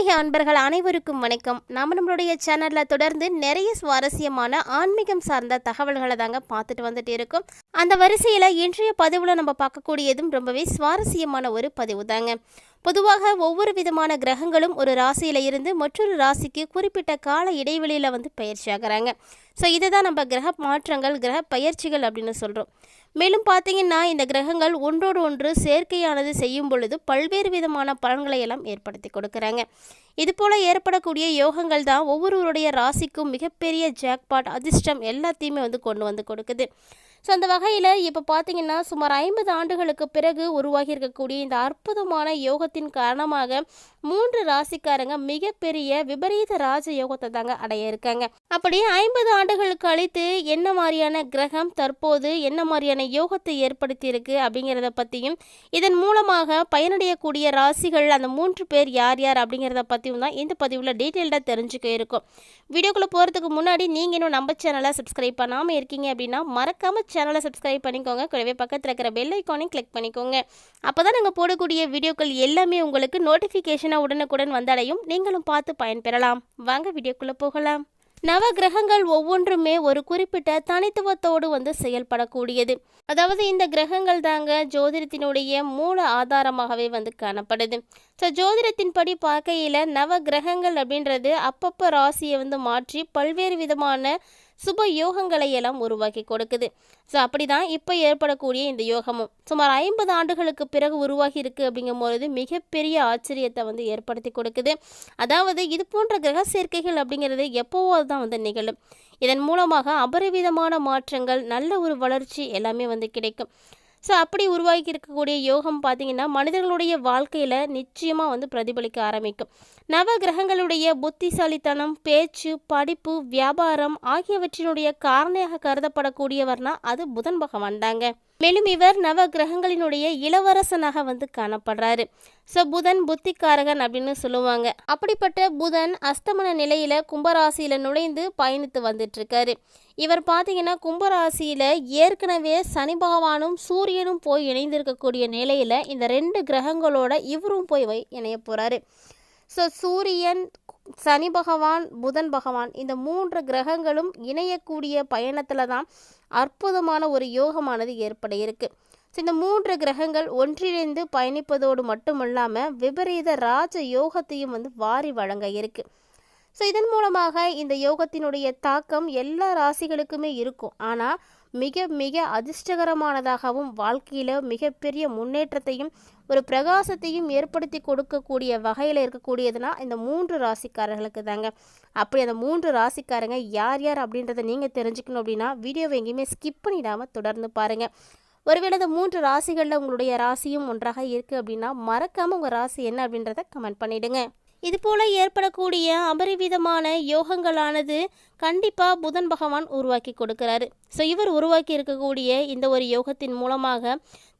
ஆன்மீக அன்பர்கள் அனைவருக்கும் வணக்கம். நம்மளுடைய சேனலில் தொடர்ந்து நிறைய சுவாரஸ்யமான ஆன்மீகம் சார்ந்த தகவல்களை தாங்க பார்த்துட்டு வந்துட்டு இருக்கோம். அந்த வரிசையில் இன்றைய பதிவில் நம்ம பார்க்கக்கூடியதும் ரொம்பவே சுவாரஸ்யமான ஒரு பதிவு தாங்க. பொதுவாக ஒவ்வொரு விதமான கிரகங்களும் ஒரு ராசியில் இருந்து மற்றொரு ராசிக்கு குறிப்பிட்ட கால இடைவெளியில் பயிற்சி ஆகிறாங்க. ஸோ இதை தான் நம்ம கிரக மாற்றங்கள், கிரக பயிற்சிகள் அப்படின்னு சொல்கிறோம். மேலும் பார்த்தீங்கன்னா இந்த கிரகங்கள் ஒன்றோடு ஒன்று சேர்க்கையானது செய்யும் பொழுது பல்வேறு விதமான பலன்களை எல்லாம் ஏற்படுத்தி கொடுக்குறாங்க. இதுபோல் ஏற்படக்கூடிய யோகங்கள் தான் ஒவ்வொருவருடைய ராசிக்கும் மிகப்பெரிய ஜாக்பாட், அதிர்ஷ்டம் எல்லாத்தையுமே கொண்டு வந்து கொடுக்குது. ஸோ அந்த வகையில் இப்போ பார்த்தீங்கன்னா சுமார் 50 ஆண்டுகளுக்கு பிறகு உருவாகி இருக்கக்கூடிய இந்த அற்புதமான யோகத்தின் காரணமாக 3 ராசிக்காரங்க மிகப்பெரிய விபரீத ராஜ யோகத்தை தாங்க அடைய இருக்காங்க. அப்படி 50 ஆண்டுகளுக்கு கழித்து என்ன மாதிரியான கிரகம் தற்போது என்ன மாதிரியான யோகத்தை ஏற்படுத்தி இருக்கு அப்படிங்கிறத பற்றியும், இதன் மூலமாக பயனடையக்கூடிய ராசிகள் அந்த 3 பேர் யார் யார் அப்படிங்கிறத பற்றியும் தான் இந்த பதிவில் டீட்டெயில்டாக தெரிஞ்சுக்க இருக்கும். வீடியோக்குள்ளே போகிறதுக்கு முன்னாடி நீங்கள் இன்னும் நம்ம சேனலை சப்ஸ்கிரைப் பண்ணாமல் இருக்கீங்க அப்படின்னா மறக்காமல் சேனலை சப்ஸ்கிரைப் பண்ணிக்கோங்க. கூடவே பக்கத்தில் இருக்கிற பெல் ஐக்கானையும் கிளிக் பண்ணிக்கோங்க. அப்போ தான் நாங்கள் போடக்கூடிய வீடியோக்கள் எல்லாமே உங்களுக்கு நோட்டிஃபிகேஷனாக உடனுக்குடன் வந்தடையும். நீங்களும் பார்த்து பயன்பெறலாம். வாங்க வீடியோக்குள்ளே போகலாம். நவ கிரகங்கள் ஒவ்வொன்றுமே ஒரு குறிப்பிட்ட தனித்துவத்தோடு செயல்படக்கூடியது. அதாவது இந்த கிரகங்கள் தாங்க ஜோதிடத்தினுடைய மூல ஆதாரமாகவே காணப்படுது. ஸோ ஜோதிடத்தின்படி பார்க்கையில் நவ கிரகங்கள் அப்படின்றது அப்பப்போ ராசியை மாற்றி பல்வேறு விதமான சுப யோகங்களை எல்லாம் உருவாக்கி கொடுக்குது. ஸோ அப்படி தான் இப்போ ஏற்படக்கூடிய இந்த யோகமும் சுமார் 50 ஆண்டுகளுக்கு பிறகு உருவாகி இருக்குது அப்படிங்கும்பொழுது மிகப்பெரிய ஆச்சரியத்தை ஏற்படுத்தி கொடுக்குது. அதாவது இது போன்ற கிரக சேர்க்கைகள் அப்படிங்கிறது எப்போவோ தான் நிகழும். இதன் மூலமாக அபரிவிதமான மாற்றங்கள், நல்ல ஒரு வளர்ச்சி எல்லாமே கிடைக்கும். ஸோ அப்படி உருவாக்கி இருக்கக்கூடிய யோகம் பார்த்திங்கன்னா மனிதர்களுடைய வாழ்க்கையில் நிச்சயமாக பிரதிபலிக்க ஆரம்பிக்கும். நவ கிரகங்களுடைய புத்திசாலித்தனம், பேச்சு, படிப்பு, வியாபாரம் ஆகியவற்றினுடைய காரணியாக கருதப்படக்கூடியவர்னா அது புதன் பகவான் தாங்க. மேலும் இவர் நவ கிரகங்களினுடைய இளவரசனாக காணப்படுறாரு. ஸோ புதன் புத்திக்காரகன் அப்படின்னு சொல்லுவாங்க. அப்படிப்பட்ட புதன் அஸ்தமன நிலையில் கும்பராசியில் நுழைந்து பயணித்து வந்துட்டு இருக்காரு. இவர் பார்த்தீங்கன்னா கும்பராசியில் ஏற்கனவே சனி பகவானும் சூரியனும் போய் இணைந்திருக்கக்கூடிய நிலையில் இந்த 2 கிரகங்களோட இவரும் போய் இணைய போகிறாரு. ஸோ சூரியன், சனி பகவான், புதன் பகவான் இந்த 3 கிரகங்களும் இணையக்கூடிய பயணத்தில் தான் அற்புதமான ஒரு யோகமானது ஏற்பட இருக்குது. ஸோ இந்த 3 கிரகங்கள் ஒன்றிணைந்து பயணிப்பதோடு மட்டுமல்லாமல் விபரீத ராஜ யோகத்தையும் வாரி வழங்க இருக்குது. ஸோ இதன் மூலமாக இந்த யோகத்தினுடைய தாக்கம் எல்லா ராசிகளுக்குமே இருக்கும். ஆனால் மிக மிக அதிர்ஷ்டகரமானதாகவும் வாழ்க்கையில் மிகப்பெரிய முன்னேற்றத்தையும் ஒரு பிரகாசத்தையும் ஏற்படுத்தி கொடுக்கக்கூடிய வகையில் இருக்கக்கூடியதுனா இந்த 3 ராசிக்காரர்களுக்கு தாங்க. அப்படி அந்த 3 ராசிக்காரங்க யார் யார் அப்படின்றத நீங்கள் தெரிஞ்சுக்கணும் அப்படின்னா வீடியோவை எங்கேயுமே ஸ்கிப் பண்ணிடாமல் தொடர்ந்து பாருங்கள். ஒருவேளை இந்த 3 ராசிகளில் உங்களுடைய ராசியும் ஒன்றாக இருக்குது அப்படின்னா மறக்காமல் உங்கள் ராசி என்ன அப்படின்றத கமெண்ட் பண்ணிவிடுங்க. இதுபோல் ஏற்படக்கூடிய அபரிவிதமான யோகங்களானது கண்டிப்பாக புதன் பகவான் உருவாக்கி கொடுக்குறாரு. ஸோ இவர் உருவாக்கி இருக்கக்கூடிய இந்த ஒரு யோகத்தின் மூலமாக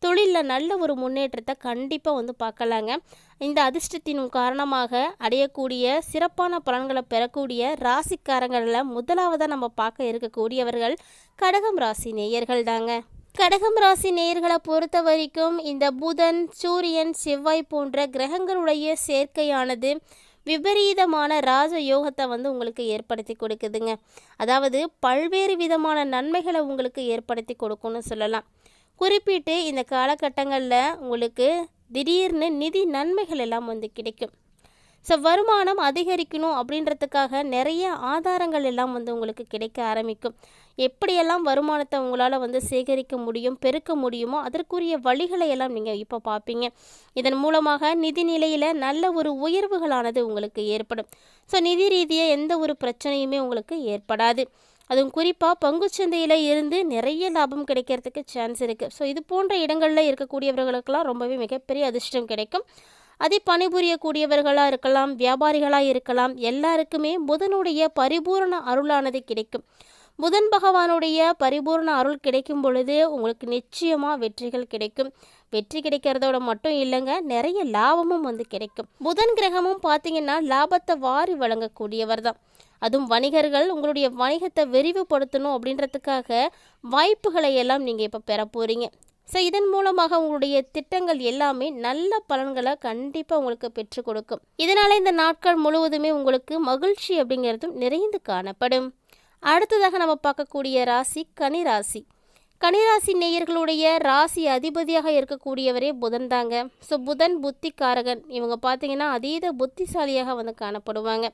தொழிலில் நல்ல ஒரு முன்னேற்றத்தை கண்டிப்பாக பார்க்கலாங்க. இந்த அதிர்ஷ்டத்தின் காரணமாக அடையக்கூடிய சிறப்பான பலன்களை பெறக்கூடிய ராசிக்காரங்களில் முதலாவதாக நம்ம பார்க்க இருக்கக்கூடியவர்கள் கடகம் ராசி நேயர்கள் தாங்க. கடகம் ராசி நேயர்களை பொறுத்த வரைக்கும் இந்த புதன், சூரியன், செவ்வாய் போன்ற கிரகங்களுடைய சேர்க்கையானது விபரீதமான ராஜ யோகத்தை உங்களுக்கு ஏற்படுத்தி கொடுக்குதுங்க. அதாவது பல்வேறு விதமான நன்மைகளை உங்களுக்கு ஏற்படுத்தி கொடுக்கும்னு சொல்லலாம். குறிப்பிட்டு இந்த காலகட்டங்களில் உங்களுக்கு திடீர்னு நிதி நன்மைகள் எல்லாம் கிடைக்கும். ஸோ வருமானம் அதிகரிக்கணும் அப்படின்றதுக்காக நிறைய ஆதாரங்கள் எல்லாம் உங்களுக்கு கிடைக்க ஆரம்பிக்கும். எப்படியெல்லாம் வருமானத்தை உங்களால் சேகரிக்க முடியும், பெருக்க முடியுமோ அதற்குரிய வழிகளை எல்லாம் நீங்கள் இப்போ பார்ப்பீங்க. இதன் மூலமாக நிதி நிலையில் நல்ல ஒரு உயர்வுகளானது உங்களுக்கு ஏற்படும். ஸோ நிதி ரீதியாக எந்த ஒரு பிரச்சனையுமே உங்களுக்கு ஏற்படாது. அதுவும் குறிப்பாக பங்குச்சந்தையில் இருந்து நிறைய லாபம் கிடைக்கிறதுக்கு சான்ஸ் இருக்குது. ஸோ இது போன்ற இடங்களில் இருக்கக்கூடியவர்களுக்கெல்லாம் ரொம்பவே மிகப்பெரிய அதிர்ஷ்டம் கிடைக்கும். அதை பணிபுரியக்கூடியவர்களாக இருக்கலாம், வியாபாரிகளாக இருக்கலாம், எல்லாருக்குமே புதனுடைய பரிபூரண அருளானது கிடைக்கும். புதன் பகவானுடைய பரிபூர்ண அருள் கிடைக்கும் பொழுது உங்களுக்கு நிச்சயமாக வெற்றிகள் கிடைக்கும். வெற்றி கிடைக்கிறதோட மட்டும் இல்லைங்க, நிறைய லாபமும் கிடைக்கும். புதன் கிரகமும் பார்த்தீங்கன்னா லாபத்தை வாரி வழங்கக்கூடியவர் தான். அதுவும் வணிகர்கள் உங்களுடைய வணிகத்தை விரிவுபடுத்தணும் அப்படின்றதுக்காக வாய்ப்புகளை எல்லாம் நீங்கள் இப்போ பெற போகிறீங்க. ஸோ இதன் மூலமாக உங்களுடைய திட்டங்கள் எல்லாமே நல்ல பலன்களை கண்டிப்பாக உங்களுக்கு பெற்றுக் கொடுக்கும். இதனால் இந்த நாட்கள் முழுவதுமே உங்களுக்கு மகிழ்ச்சி அப்படிங்கிறதும் நிறைந்து காணப்படும். அடுத்ததாக நம்ம பார்க்கக்கூடிய ராசி கன்னிராசி. கன்னிராசி நேயர்களுடைய ராசி அதிபதியாக இருக்கக்கூடியவரே புதன் தாங்க. ஸோ புதன் புத்திக்காரகன். இவங்க பார்த்தீங்கன்னா அதீத புத்திசாலியாக வந்து காணப்படுவாங்க.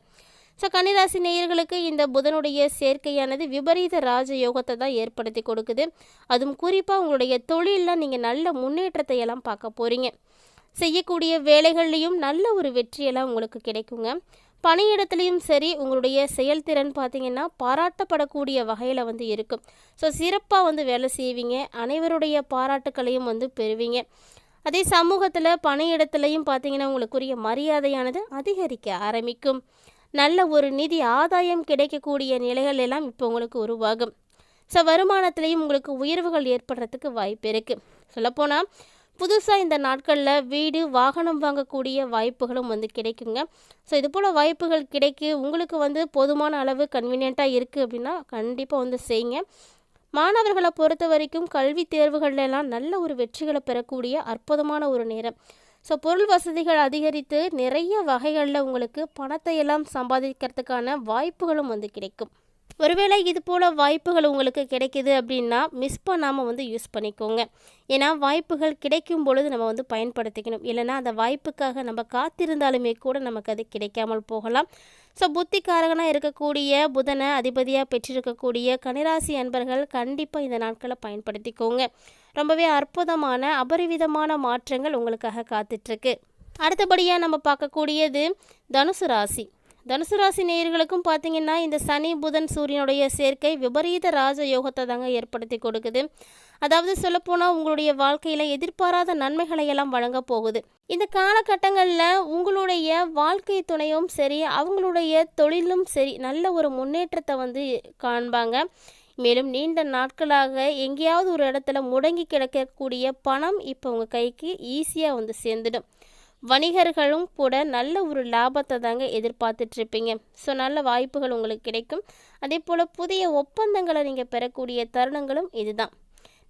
ஸோ கன்னிராசி நேயர்களுக்கு இந்த புதனுடைய சேர்க்கையானது விபரீத ராஜயோகத்தை தான் ஏற்படுத்தி கொடுக்குது. அதுவும் குறிப்பாக உங்களுடைய தொழிலில் நீங்கள் நல்ல முன்னேற்றத்தை எல்லாம் பார்க்க போகிறீங்க. செய்யக்கூடிய வேலைகள்லையும் நல்ல ஒரு வெற்றியெல்லாம் உங்களுக்கு கிடைக்குங்க. பணியிடத்துலையும் சரி உங்களுடைய செயல்திறன் பார்த்திங்கன்னா பாராட்டப்படக்கூடிய வகையில் வந்து இருக்கும். ஸோ சிறப்பாக வந்து வேலை செய்வீங்க. அனைவருடைய பாராட்டுக்களையும் வந்து பெறுவீங்க. அதே சமூகத்தில் பணியிடத்துலையும் பார்த்திங்கன்னா உங்களுக்குரிய மரியாதையானது அதிகரிக்க ஆரம்பிக்கும். நல்ல ஒரு நிதி ஆதாயம் கிடைக்கக்கூடிய நிலைகள் எல்லாம் இப்போ உங்களுக்கு உருவாகும். ஸோ வருமானத்திலையும் உங்களுக்கு உயர்வுகள் ஏற்படுறதுக்கு வாய்ப்பு இருக்குது. சொல்லப்போனால் புதுசாக இந்த நாட்களில் வீடு வாகனம் வாங்கக்கூடிய வாய்ப்புகளும் வந்து கிடைக்குங்க. ஸோ இது போல் வாய்ப்புகள் கிடைக்கு உங்களுக்கு வந்து போதுமான அளவு கன்வீனியண்ட்டாக இருக்குது அப்படின்னா கண்டிப்பாக வந்து செய்யுங்க. மாணவர்களை பொறுத்த வரைக்கும் கல்வி தேர்வுகளெல்லாம் நல்ல ஒரு வெற்றிகளை பெறக்கூடிய அற்புதமான ஒரு நேரம். ஸோ பொருள் வசதிகள் அதிகரித்து நிறைய வகைகளில் உங்களுக்கு பணத்தை எல்லாம் சம்பாதிக்கிறதுக்கான வாய்ப்புகளும் வந்து கிடைக்கும். ஒருவேளை இது போல் வாய்ப்புகள் உங்களுக்கு கிடைக்கிது அப்படின்னா மிஸ் பண்ணாமல் வந்து யூஸ் பண்ணிக்கோங்க. ஏன்னா வாய்ப்புகள் கிடைக்கும் பொழுது நம்ம வந்து பயன்படுத்திக்கணும். இல்லைனா அந்த வாய்ப்புக்காக நம்ம காத்திருந்தாலுமே கூட நமக்கு அது கிடைக்காமல் போகலாம். ஸோ புத்திக்காரகனாக இருக்கக்கூடிய புதனை அதிபதியாக பெற்றிருக்கக்கூடிய கன்னிராசி அன்பர்கள் கண்டிப்பாக இந்த நாட்களை பயன்படுத்திக்கோங்க. ரொம்பவே அற்புதமான அபரிவிதமான மாற்றங்கள் உங்களுக்காக காத்துட்ருக்கு. அடுத்தபடியாக நம்ம பார்க்கக்கூடியது தனுசு ராசி. தனுசு ராசி நேயர்களுக்கும் பார்த்திங்கன்னா இந்த சனி புதன் சூரியனுடைய சேர்க்கை விபரீத ராஜ யோகத்தை தாங்க ஏற்படுத்தி கொடுக்குது. அதாவது சொல்லப்போனால் உங்களுடைய வாழ்க்கையில் எதிர்பாராத நன்மைகளை எல்லாம் வழங்க போகுது. இந்த காலகட்டங்களில் உங்களுடைய வாழ்க்கை துணையும் சரி அவங்களுடைய தொழிலும் சரி நல்ல ஒரு முன்னேற்றத்தை வந்து காண்பாங்க. மேலும் நீண்ட நாட்களாக எங்கேயாவது ஒரு இடத்துல முடங்கி கிடக்கக்கூடிய பணம் இப்போ உங்கள் கைக்கு ஈஸியாக வந்து சேர்ந்துடும். வணிகர்களும் கூட நல்ல ஒரு லாபத்தை தாங்க எதிர்பார்த்துட்ருப்பீங்க. ஸோ நல்ல வாய்ப்புகள் உங்களுக்கு கிடைக்கும். அதே போல் புதிய ஒப்பந்தங்களை நீங்கள் பெறக்கூடிய தருணங்களும் இதுதான்.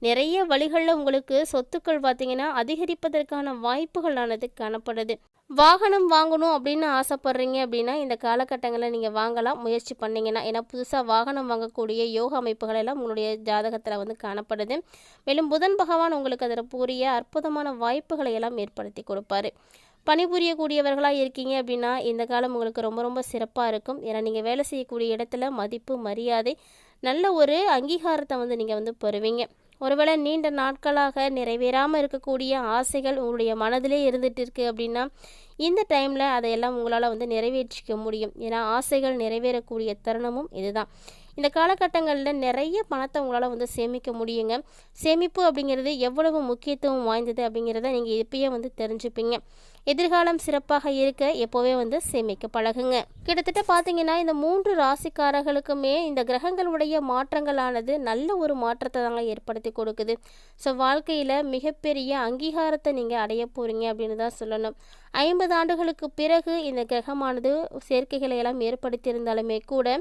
நிறைய வழிகளில் உங்களுக்கு சொத்துக்கள் பார்த்திங்கன்னா அதிகரிப்பதற்கான வாய்ப்புகளானது காணப்படுது. வாகனம் வாங்கணும் அப்படின்னு ஆசைப்பட்றீங்க அப்படின்னா இந்த காலகட்டங்களில் நீங்கள் வாங்கலாம், முயற்சி பண்ணிங்கன்னா. ஏன்னா புதுசாக வாகனம் வாங்கக்கூடிய யோக அமைப்புகள் எல்லாம் உங்களுடைய ஜாதகத்தில் வந்து காணப்படுது. மேலும் புதன் பகவான் உங்களுக்கு அதில் கூறிய அற்புதமான வாய்ப்புகளை எல்லாம் ஏற்படுத்தி கொடுப்பாரு. பணிபுரியக்கூடியவர்களாக இருக்கீங்க அப்படின்னா இந்த காலம் உங்களுக்கு ரொம்ப ரொம்ப சிறப்பாக இருக்கும். ஏன்னா நீங்கள் வேலை செய்யக்கூடிய இடத்துல மதிப்பு மரியாதை நல்ல ஒரு அங்கீகாரத்தை வந்து நீங்கள் வந்து பெறுவீங்க. ஒருவேளை நீண்ட நாட்களாக நிறைவேறாமல் இருக்கக்கூடிய ஆசைகள் உங்களுடைய மனதிலே இருந்துகிட்டு இருக்குது அப்படின்னா இந்த டைமில் அதையெல்லாம் உங்களால் வந்து நிறைவேற்றிக்க முடியும். ஏன்னா ஆசைகள் நிறைவேறக்கூடிய தருணமும் இதுதான். இந்த காலகட்டங்களில் நிறைய பணத்தை உங்களால் வந்து சேமிக்க முடியுங்க. சேமிப்பு அப்படிங்கிறது எவ்வளவு முக்கியத்துவம் வாய்ந்தது அப்படிங்கிறத நீங்கள் இப்பயே வந்து தெரிஞ்சுப்பீங்க. எதிர்காலம் சிறப்பாக இருக்க எப்போவே வந்து சேமிக்க பழகுங்க. கிட்டத்தட்ட பார்த்தீங்கன்னா இந்த 3 ராசிக்காரர்களுக்குமே இந்த கிரகங்களுடைய மாற்றங்களானது நல்ல ஒரு மாற்றத்தை தாங்க ஏற்படுத்தி கொடுக்குது. ஸோ வாழ்க்கையில் மிகப்பெரிய அங்கீகாரத்தை நீங்கள் அடைய போகிறீங்க அப்படின்னு தான் சொல்லணும். 50 ஆண்டுகளுக்கு பிறகு இந்த கிரகமானது சேர்க்கைகளை எல்லாம் ஏற்படுத்தியிருந்தாலுமே கூட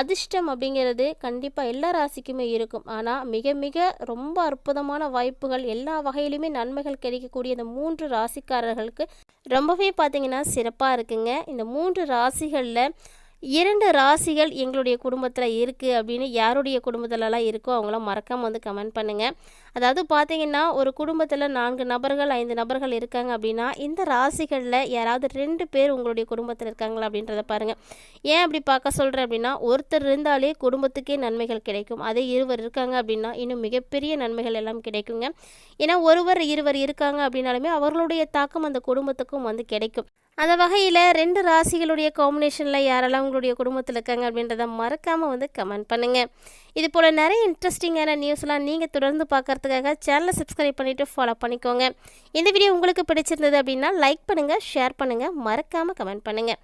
அதிர்ஷ்டம் அப்படிங்கிறது கண்டிப்பாக எல்லா ராசிக்குமே இருக்கும். ஆனால் மிக மிக ரொம்ப அற்புதமான வாய்ப்புகள் எல்லா வகையிலுமே நன்மைகள் கிடைக்கக்கூடிய இந்த 3 ராசிக்காரர்களுக்கு ரொம்பவே பார்த்திங்கன்னா சிறப்பாக இருக்குங்க. இந்த 3 ராசிகளில் 2 ராசிகள் எங்களுடைய குடும்பத்தில் இருக்குது அப்படின்னு யாருடைய குடும்பத்திலலாம் இருக்கோ அவங்களாம் மறக்காமல் வந்து கமெண்ட் பண்ணுங்கள். அதாவது பார்த்திங்கன்னா ஒரு குடும்பத்தில் 4 நபர்கள் 5 நபர்கள் இருக்காங்க அப்படின்னா இந்த ராசிகளில் யாராவது 2 பேர் உங்களுடைய குடும்பத்தில் இருக்காங்களா அப்படின்றத பாருங்கள். ஏன் அப்படி பார்க்க சொல்கிறேன் அப்படின்னா ஒருத்தர் இருந்தாலே குடும்பத்துக்கே நன்மைகள் கிடைக்கும். அதே 2 இருக்காங்க அப்படின்னா இன்னும் மிகப்பெரிய நன்மைகள் எல்லாம் கிடைக்குங்க. ஏன்னா 1 இருக்காங்க அப்படின்னாலுமே அவர்களுடைய தாக்கம் அந்த குடும்பத்துக்கும் வந்து கிடைக்கும். அந்த வகையில் 2 ராசிகளுடைய காம்பினேஷனில் யாரெல்லாம் உங்களுடைய குடும்பத்தில் இருக்காங்க அப்படின்றத மறக்காமல் வந்து கமெண்ட் பண்ணுங்கள். இது போல் நிறைய இன்ட்ரெஸ்டிங்கான நியூஸ்லாம் நீங்கள் தொடர்ந்து பார்க்குறதுக்காக சேனலை சப்ஸ்கிரைப் பண்ணிவிட்டு ஃபாலோ பண்ணிக்கோங்க. இந்த வீடியோ உங்களுக்கு பிடிச்சிருந்தது அப்படின்னா லைக் பண்ணுங்கள், ஷேர் பண்ணுங்கள், மறக்காமல் கமெண்ட் பண்ணுங்கள்.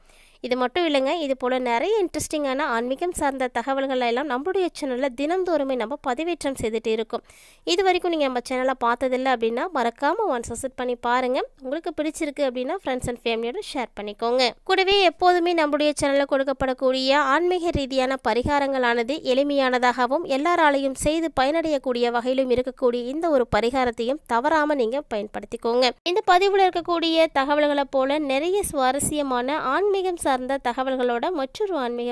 இது மட்டும் இல்லைங்க, இது போல் நிறைய இன்ட்ரெஸ்டிங்கான ஆன்மீகம் சார்ந்த தகவல்கள் எல்லாம் நம்மளுடைய சேனலில் தினந்தோறுமே நம்ம பதிவேற்றம் செய்துட்டு இருக்கோம். இது வரைக்கும் நீங்கள் நம்ம சேனலை பார்த்ததில்லை அப்படின்னா மறக்காமல் ஒன்ஸ் விசிட் பண்ணி பாருங்கள். உங்களுக்கு பிடிச்சிருக்கு அப்படின்னா ஃப்ரெண்ட்ஸ் அண்ட் ஃபேமிலியோட ஷேர் பண்ணிக்கோங்க. கூடவே எப்போதுமே நம்மளுடைய சேனலில் கொடுக்கப்படக்கூடிய ஆன்மீக ரீதியான பரிகாரங்களானது எளிமையானதாகவும் எல்லாராலையும் செய்து பயனடையக்கூடிய வகையிலும் இருக்கக்கூடிய இந்த ஒரு பரிகாரத்தையும் தவறாமல் நீங்கள் பயன்படுத்திக்கோங்க. இந்த பதிவில் இருக்கக்கூடிய தகவல்களை போல நிறைய சுவாரஸ்யமான ஆன்மீகம் சார்ந்த தகவல்களோட மற்றொரு ஆன்மீக